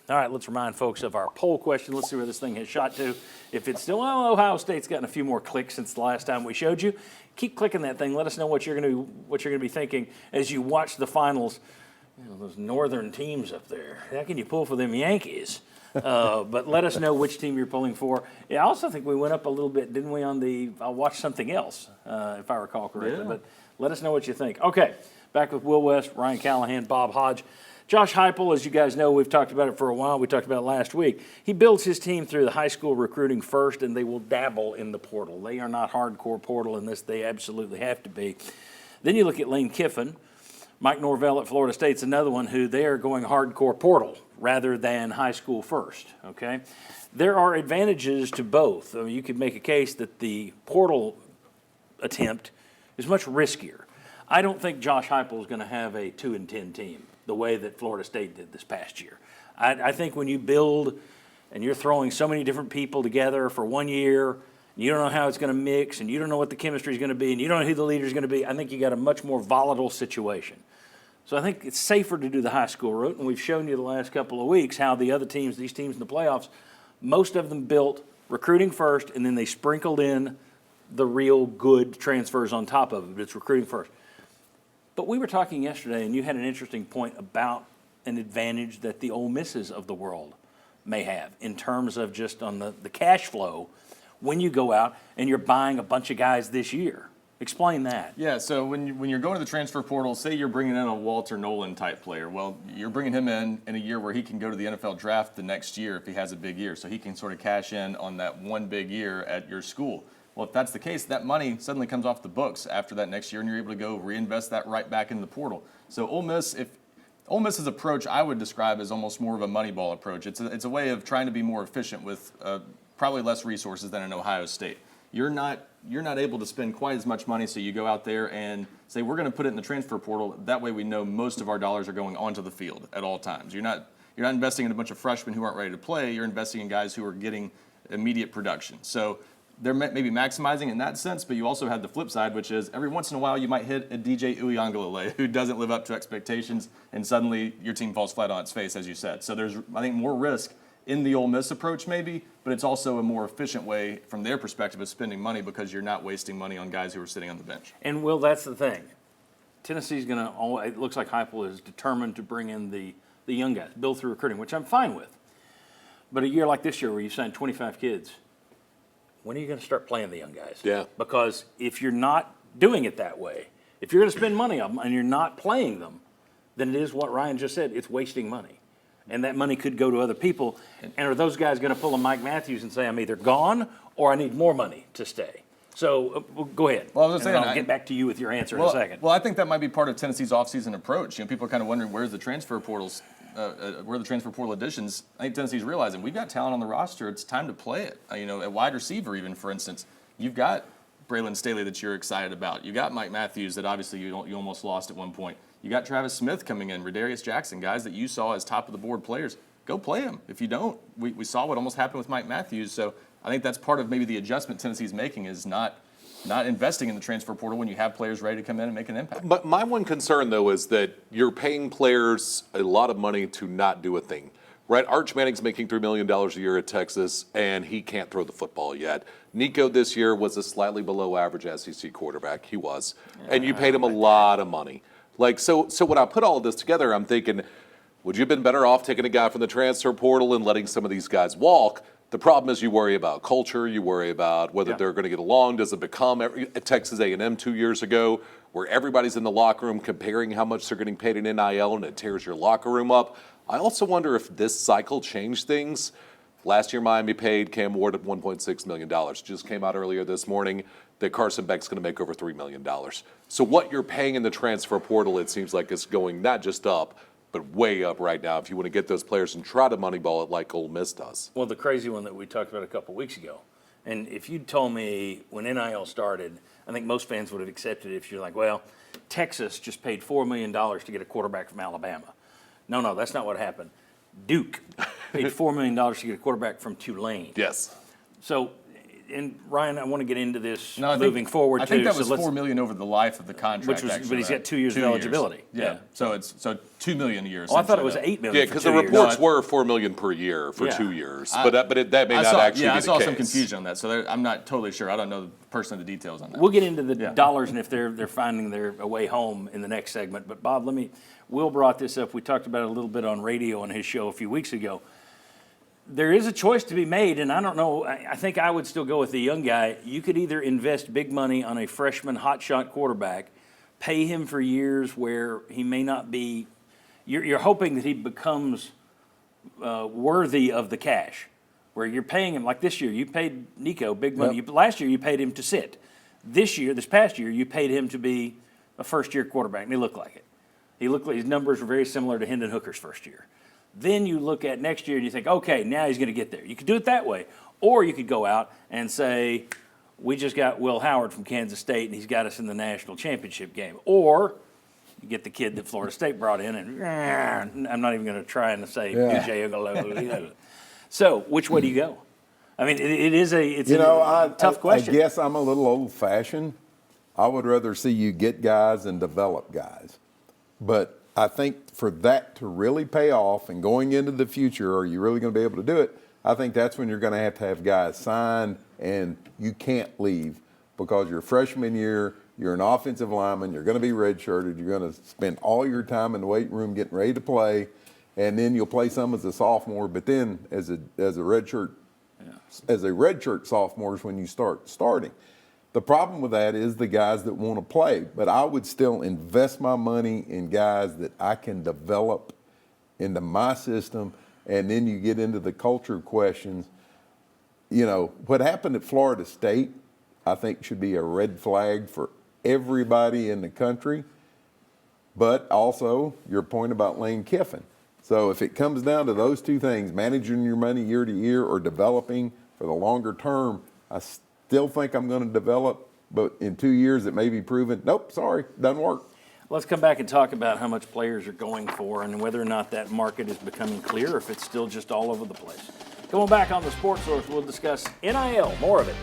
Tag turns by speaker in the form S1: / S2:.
S1: All right, let's remind folks of our poll question. Let's see where this thing has shot to. If it's still, well, Ohio State's gotten a few more clicks since the last time we showed you. Keep clicking that thing. Let us know what you're going to be thinking as you watch the finals. You know, those northern teams up there. How can you pull for them Yankees? But let us know which team you're pulling for. Yeah, I also think we went up a little bit, didn't we, on the I'll watch something else, if I recall correctly. Yeah. But let us know what you think. Okay, back with Will West, Ryan Callahan, Bob Hodge. Josh Heupel, as you guys know, we've talked about it for a while. We talked about it last week. He builds his team through the high school recruiting first, and they will dabble in the portal. They are not hardcore portal in this. They absolutely have to be. Then you look at Lane Kiffin. Mike Norvell at Florida State's another one who they are going hardcore portal rather than high school first, okay? There are advantages to both. I mean, you could make a case that the portal attempt is much riskier. I don't think Josh Heupel is going to have a 2-10 team the way that Florida State did this past year. I think when you build and you're throwing so many different people together for 1 year, and you don't know how it's going to mix, and you don't know what the chemistry is going to be, and you don't know who the leader is going to be, I think you got a much more volatile situation. So I think it's safer to do the high school route, and we've shown you the last couple of weeks how the other teams, these teams in the playoffs, most of them built recruiting first, and then they sprinkled in the real good transfers on top of it. But it's recruiting first. But we were talking yesterday, and you had an interesting point about an advantage that the Ole Misses of the world may have in terms of just on the cash flow when you go out and you're buying a bunch of guys this year. Explain that.
S2: Yeah, so when you're going to the transfer portal, say you're bringing in a Walter Nolan type player. Well, you're bringing him in a year where he can go to the NFL draft the next year if he has a big year. So he can sort of cash in on that one big year at your school. Well, if that's the case, that money suddenly comes off the books after that next year, and you're able to go reinvest that right back in the portal. So Ole Miss's approach, I would describe as almost more of a Moneyball approach. It's a way of trying to be more efficient with probably less resources than in Ohio State. You're not able to spend quite as much money, so you go out there and say, we're going to put it in the transfer portal. That way we know most of our dollars are going onto the field at all times. You're not investing in a bunch of freshmen who aren't ready to play. You're investing in guys who are getting immediate production. So they're maybe maximizing in that sense, but you also have the flip side, which is every once in a while you might hit a DJ Uiagalelei who doesn't live up to expectations, and suddenly your team falls flat on its face, as you said. So there's, I think, more risk in the Ole Miss approach maybe, but it's also a more efficient way from their perspective of spending money because you're not wasting money on guys who are sitting on the bench.
S1: And, Will, that's the thing. Tennessee's going to, it looks like Heupel is determined to bring in the young guys, build through recruiting, which I'm fine with. But a year like this year where you signed 25 kids, when are you going to start playing the young guys?
S3: Yeah.
S1: Because if you're not doing it that way, if you're going to spend money on them and you're not playing them, then it is what Ryan just said, it's wasting money. And that money could go to other people. And are those guys going to pull a Mike Matthews and say, I'm either gone or I need more money to stay? So go ahead.
S2: Well, I was saying,
S1: I'll get back to you with your answer in a second.
S2: Well, I think that might be part of Tennessee's offseason approach. You know, people are kind of wondering where's the transfer portals, where are the transfer portal additions. I think Tennessee's realizing we've got talent on the roster. It's time to play it. You know, at wide receiver, even for instance, you've got Braylon Staley that you're excited about. You got Mike Matthews that obviously you almost lost at one point. You got Travis Smith coming in, Radarius Jackson, guys that you saw as top of the board players. Go play them. If you don't, we saw what almost happened with Mike Matthews. So I think that's part of maybe the adjustment Tennessee's making is not investing in the transfer portal when you have players ready to come in and make an impact.
S3: But my one concern, though, is that you're paying players a lot of money to not do a thing, right? Arch Manning's making $3 million a year at Texas, and he can't throw the football yet. Nico this year was a slightly below average SEC quarterback. He was. And you paid him a lot of money. Like, so when I put all of this together, I'm thinking, would you have been better off taking a guy from the transfer portal and letting some of these guys walk? The problem is you worry about culture, you worry about whether they're going to get along. Does it become Texas A&M 2 years ago where everybody's in the locker room comparing how much they're getting paid in NIL and it tears your locker room up? I also wonder if this cycle changed things. Last year Miami paid Cam Ward at $1.6 million. Just came out earlier this morning that Carson Beck's going to make over $3 million. So what you're paying in the transfer portal, it seems like is going not just up, but way up right now if you want to get those players and try to moneyball it like Ole Miss does.
S1: Well, the crazy one that we talked about a couple of weeks ago, and if you'd told me when NIL started, I think most fans would have accepted it if you're like, well, Texas just paid $4 million to get a quarterback from Alabama. No, that's not what happened. Duke paid $4 million to get a quarterback from Tulane.
S3: Yes.
S1: So and Ryan, I want to get into this
S2: No,
S1: moving forward
S2: I think
S1: too.
S2: that was
S1: so let's-
S2: $4 million over the life of the contract.
S1: Which was-
S2: actually,
S1: but he's
S2: right?
S1: got 2 years of
S2: 2 years.
S1: eligibility.
S2: Yeah.
S1: Yeah.
S2: So it's $2 million a year.
S1: Oh, I thought it was
S2: essentially,
S1: $8 million.
S3: Yeah,
S1: for
S3: because the
S1: 2 years.
S3: reports
S2: No,
S3: were $4 million per year for
S1: Yeah.
S3: 2 years, but that may
S2: I
S3: not
S2: saw,
S3: actually
S2: yeah,
S3: be
S2: I
S3: the
S2: saw
S3: case.
S2: some confusion on that, so I'm not totally sure. I don't know personally the details on that.
S1: We'll get into the
S2: Yeah.
S1: dollars and if they're finding their way home in the next segment. But Bob, Will brought this up. We talked about it a little bit on radio on his show a few weeks ago. There is a choice to be made, and I don't know. I think I would still go with the young guy. You could either invest big money on a freshman hotshot quarterback, pay him for years where he may not be. You're hoping that he becomes worthy of the cash, where you're paying him like this year. You paid Nico big money. Last year you paid him to sit. This past year, you paid him to be a first-year quarterback, and he looked like it. His numbers were very similar to Hendon Hooker's first year. Then you look at next year and you think, okay, now he's going to get there. You could do it that way. Or you could go out and say, we just got Will Howard from Kansas State and he's got us in the national championship game. Or you get the kid that Florida State brought in and I'm not even going to try and say UJ. So which way do you go? I mean, it's a tough question.
S4: I guess I'm a little old-fashioned. I would rather see you get guys and develop guys. But I think for that to really pay off and going into the future, are you really going to be able to do it? I think that's when you're going to have guys signed and you can't leave because your freshman year, you're an offensive lineman, you're going to be redshirted, you're going to spend all your time in the weight room getting ready to play, and then you'll play some as a sophomore, but then as a redshirt sophomore is when you start starting. The problem with that is the guys that want to play, but I would still invest my money in guys that I can develop into my system, and then you get into the culture questions. You know, what happened at Florida State, I think should be a red flag for everybody in the country, but also your point about Lane Kiffin. So if it comes down to those two things, managing your money year to year or developing for the longer term, I still think I'm going to develop, but in 2 years it may be proven, nope, sorry, doesn't work.
S1: Let's come back and talk about how much players are going for and whether or not that market is becoming clear or if it's still just all over the place. Coming back on the Sports Source, we'll discuss NIL, more of it